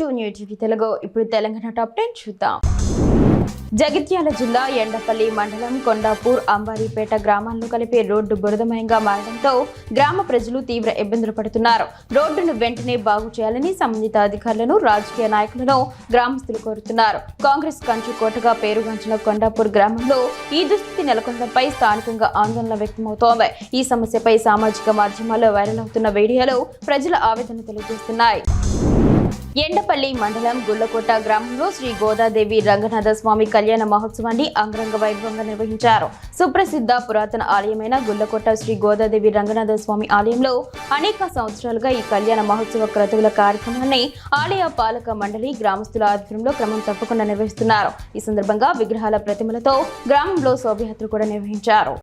Welcome to new TV Telugu. ఇప్పుడు Telangana top 10 చూద్దాం. జగిత్యాల జిల్లా ఎండపల్లి మండలం కొండాపూర్ అంబారీపేట గ్రామాలను కలిపే రోడ్డు బురదమయంగా మారడంతో గ్రామ ప్రజలు తీవ్ర ఇబ్బందులు పడుతున్నారు. రోడ్డును వెంటనే బాగు చేయాలని సంబంధిత అధికారులను, రాజకీయ నాయకులను గ్రామస్తులు కోరుతున్నారు. కాంగ్రెస్ కంచుకోటగా పేరుగాంచిన కొండాపూర్ గ్రామంలో ఈ దుస్థితి నెలకొనడంపై స్థానికంగా ఆందోళన వ్యక్తమవుతోంది. ఈ సమస్యపై సామాజిక మాధ్యమాల్లో వైరల్ అవుతున్న వీడియోలు ప్రజల ఆవేదన తెలియజేస్తున్నాయి. ఎండపల్లి మండలం గుళ్లకోట గ్రామంలో శ్రీ గోదాదేవి రంగనాథ స్వామి కళ్యాణ మహోత్సవాన్ని అంగరంగ వైభవంగా నిర్వహించారు. సుప్రసిద్ధ పురాతన ఆలయమైన గుళ్లకోట శ్రీ గోదాదేవి రంగనాథ స్వామి ఆలయంలో అనేక సంవత్సరాలుగా ఈ కళ్యాణ మహోత్సవ క్రతువుల కార్యక్రమాన్ని ఆలయ పాలక మండలి గ్రామస్తుల ఆధ్వర్యంలో క్రమం తప్పకుండా నిర్వహిస్తున్నారు. ఈ సందర్భంగా విగ్రహాల ప్రతిమలతో గ్రామంలో శోభయాత్ర కూడా నిర్వహించారు.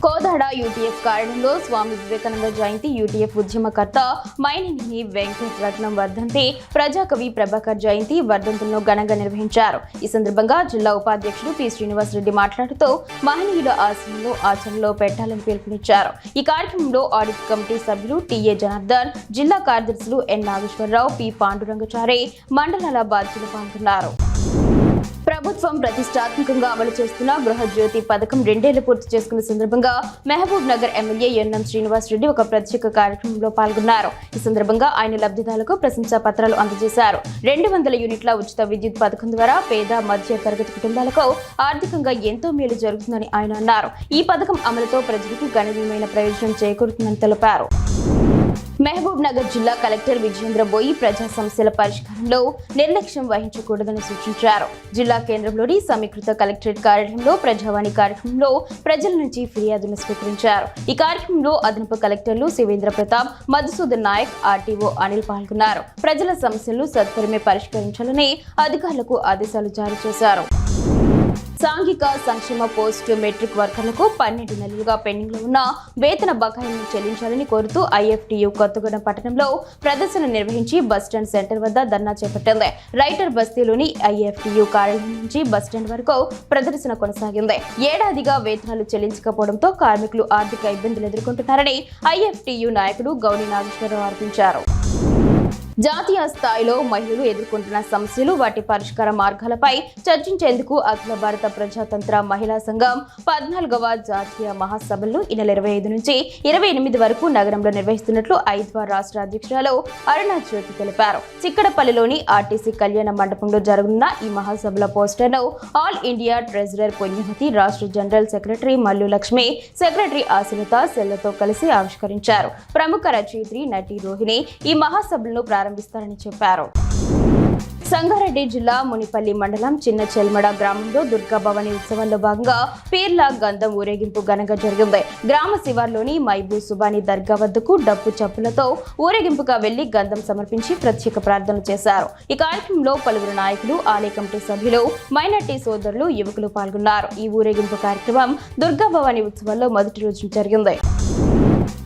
కోదాడ యూటీఎఫ్ కార్యాలయంలో స్వామి వివేకానంద జయంతి, యూటీఎఫ్ ఉద్యమకర్త మైనేని వెంకటరత్నం వర్ధంతి, ప్రజాకవి ప్రభాకర్ జయంతి వర్ధంతులను ఘనంగా నిర్వహించారు. ఈ సందర్భంగా జిల్లా ఉపాధ్యక్షుడు పి శ్రీనివాస్ రెడ్డి మాట్లాడుతూ మహనీయుల ఆశయంలో ఆచరణలో పెట్టాలని పిలుపునిచ్చారు. ఈ కార్యక్రమంలో ఆడిట్ కమిటీ సభ్యులు టిఏ జనార్దన్, జిల్లా కార్యదర్శులు ఎన్ నాగేశ్వరరావు, పి పాండురంగచారి, మండలాల బాధ్యులు పాల్గొన్నారు. ప్రభుత్వం ప్రతిష్టాత్మకంగా అమలు చేస్తున్న గృహజ్యోతి పథకం 2 ఏళ్లు పూర్తి చేసుకున్న సందర్భంగా మహబూబ్ నగర్ ఎమ్మెల్యే ఎన్ఎం శ్రీనివాస్ రెడ్డి ఒక ప్రత్యేక కార్యక్రమంలో పాల్గొన్నారు. ఈ సందర్భంగా ఆయన లబ్ధిదారులకు ప్రశంసా పత్రాలు అందజేశారు. 200 యూనిట్ల ఉచిత విద్యుత్ పథకం ద్వారా పేద మధ్య తరగతి కుటుంబాలకు ఆర్థికంగా ఎంతో మేలు జరుగుతుందని ఆయన అన్నారు. ఈ పథకం అమలుతో ప్రజలకు గణనీయమైన ప్రయోజనం చేకూరుతుందని తెలిపారు. మహబూబ్ నగర్ జిల్లా కలెక్టర్ విజయేంద్ర బోయి ప్రజా సమస్యల పరిష్కారంలో నిర్లక్ష్యం వహించకూడదని సూచించారు. జిల్లా కేంద్రంలోని సమీకృత కలెక్టరేట్ కార్యాలయంలో ప్రజావాణి కార్యక్రమంలో ప్రజల నుంచి ఫిర్యాదులను స్వీకరించారు. ఈ కార్యక్రమంలో అదనపు కలెక్టర్లు శివేంద్ర ప్రతాప్, మధుసూదన్ నాయక్, ఆర్టీఓ అనిల్ పాల్గొన్నారు. ప్రజల సమస్యలను సత్వరమే పరిష్కరించాలని అధికారులకు ఆదేశాలు జారీ చేశారు. సాంఘిక సంక్షేమ పోస్ట్ మెట్రిక్ వర్కర్లకు 12 నెలలుగా పెండింగ్ లో ఉన్న వేతన బకాయిలను చెల్లించాలని కోరుతూ ఐఎఫ్టియు కొత్తగూడెం పట్టణంలో ప్రదర్శన నిర్వహించి బస్టాండ్ సెంటర్ వద్ద ధర్నా చేపట్టింది. రైటర్ బస్తీలోని ఐఎఫ్టియు కార్యాలయం నుంచి బస్టాండ్ వరకు ప్రదర్శన కొనసాగింది. ఏడాదిగా వేతనాలు చెల్లించకపోవడంతో కార్మికులు ఆర్థిక ఇబ్బందులు ఎదుర్కొంటున్నారని ఐఎఫ్టియు నాయకుడు గౌని నాగేశ్వరరావు ఆరోపించారు. జాతీయ స్థాయిలో మహిళలు ఎదుర్కొంటున్న సమస్యలు, వాటి పరిష్కార మార్గాలపై చర్చించేందుకు అఖిల భారత ప్రజాతంత్ర మహిళా సంఘం 14వ జాతీయ మహాసభలను ఈ నెల 25 నుంచి 28 వరకు నగరంలో నిర్వహిస్తున్నట్లు ఐద్వా రాష్ట్ర అధ్యక్షురాలు అరుణ జ్యోతి తెలిపారు. చిక్కడపల్లిలోని ఆర్టీసీ కళ్యాణ మండపంలో జరగనున్న ఈ మహాసభల పోస్టర్ను ఆల్ ఇండియా ట్రెజరర్ పుణ్యవతి, రాష్ట్ర general secretary Mallu Lakshmi, secretary Ashalatha సెల్లతో కలిసి ఆవిష్కరించారు. ప్రముఖ రచయిత్రి నటి రోహిణి ఈ మహాసభలను ప్రారంభిస్తారని చెప్పారు. సంగారెడ్డి జిల్లా మునిపల్లి మండలం చిన్న చెల్మడ గ్రామంలో దుర్గా భవాని ఉత్సవంలో భాగంగా పీర్ల గంధం ఊరేగింపు ఘనంగా జరిగింది. గ్రామ శివార్లోని మైబూ సుబాని దర్గా వద్దకు డప్పు చప్పులతో ఊరేగింపుగా వెళ్లి గంధం సమర్పించి ప్రత్యేక ప్రార్థనలు చేశారు. ఈ కార్యక్రమంలో పలువురు నాయకులు, ఆలయ కమిటీ సభ్యులు, మైనార్టీ సోదరులు, యువకులు పాల్గొన్నారు. ఈ ఊరేగింపు కార్యక్రమం దుర్గా భవాని ఉత్సవంలో మొదటి రోజు జరిగింది.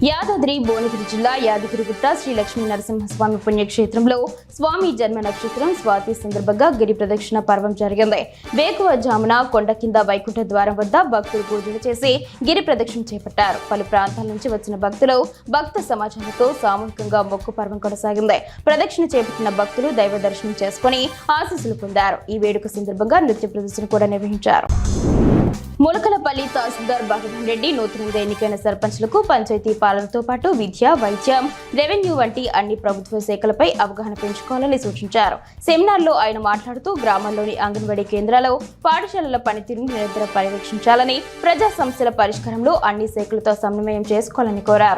యాదాద్రి భువనగిరి జిల్లా యాదగిరిగుట్ట శ్రీ లక్ష్మీ నరసింహస్వామి పుణ్యక్షేత్రంలో స్వామి జన్మ నక్షత్రం స్వాతి సందర్భంగా గిరి ప్రదక్షిణ పర్వం జరిగింది. వేకువజామున కొండ కింద వైకుంఠ ద్వారం వద్ద భక్తులు పూజలు చేసి గిరి ప్రదక్షిణ చేపట్టారు. పలు ప్రాంతాల నుంచి వచ్చిన భక్తులు భక్త సమాజంతో సామూహికంగా మొక్కు పర్వం కొనసాగింది. ప్రదక్షిణ చేపట్టిన భక్తులు దైవ దర్శనం చేసుకుని ఆశీస్సులు పొందారు. ఈ వేడుక సందర్భంగా నృత్య ప్రదర్శన కూడా నిర్వహించారు. ములకలపల్లి తహసీల్దార్ భగవాన్ రెడ్డి నూతనంగా ఎన్నికైన సర్పంచ్లకు పంచాయతీ పాలనతో పాటు విద్య, వైద్యం, రెవెన్యూ వంటి అన్ని ప్రభుత్వ శాఖలపై అవగాహన పెంచుకోవాలని సూచించారు. సెమినార్లో ఆయన మాట్లాడుతూ గ్రామాల్లోని అంగన్వాడీ కేంద్రాలు, పాఠశాలల పనితీరును నిరంతరం పర్యవేక్షించాలని, ప్రజా సమస్యల పరిష్కారంలో అన్ని శాఖలతో సమన్వయం చేసుకోవాలని కోరారు.